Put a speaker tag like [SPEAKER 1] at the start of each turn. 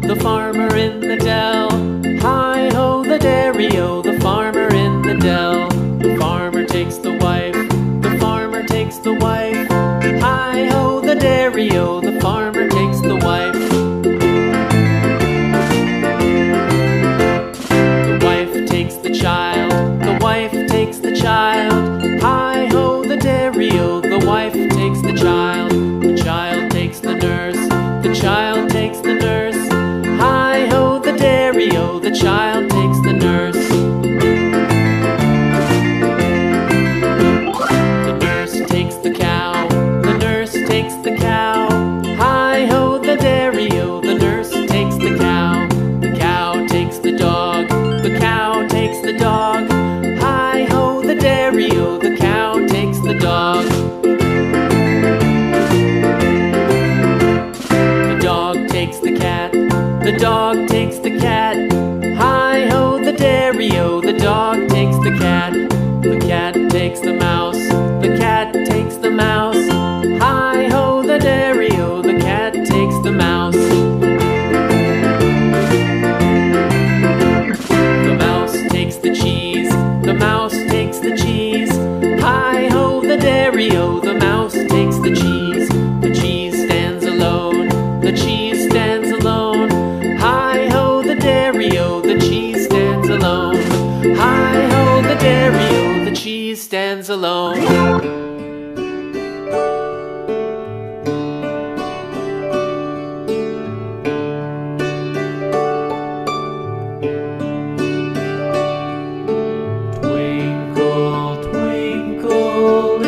[SPEAKER 1] The farmer in the dell. Hi-ho, the dairy-o, the farmer in the dell. The farmer takes the wife, the farmer takes the wife. Hi-ho, the dairy-o, the farmer takes the wife. The wife takes the child, the wife takes the child. Hi-ho, the dairy-o, the wife takes the child. The child takes the nurse, the child takes the nurse. Hi-ho, the dairy-o, the child takes the nurse. The nurse takes the cow, the nurse takes the cow. Hi-ho, the dairy-o, the nurse takes the cow. The cow takes the dog, the cow takes the dog. Hi-ho, the dairy-o, the cow takes the dog. The dog takes the cat, the dog takes the cat. Hi-ho, the dairy-o, the dog takes the cat. The cat takes the mouse, the cat takes the mouse. Hi-ho, the dairy-o, the cat takes the mouse. The mouse takes the cheese, the mouse takes the cheese. Hi-ho, the dairy-o, the mouse takes the cheese. The cheese stands alone, the cheese stands alone. Hi-ho, the dairy-o, the cheese stands alone. Hi-ho, the dairy-o, the cheese stands alone. Twinkle, twinkle,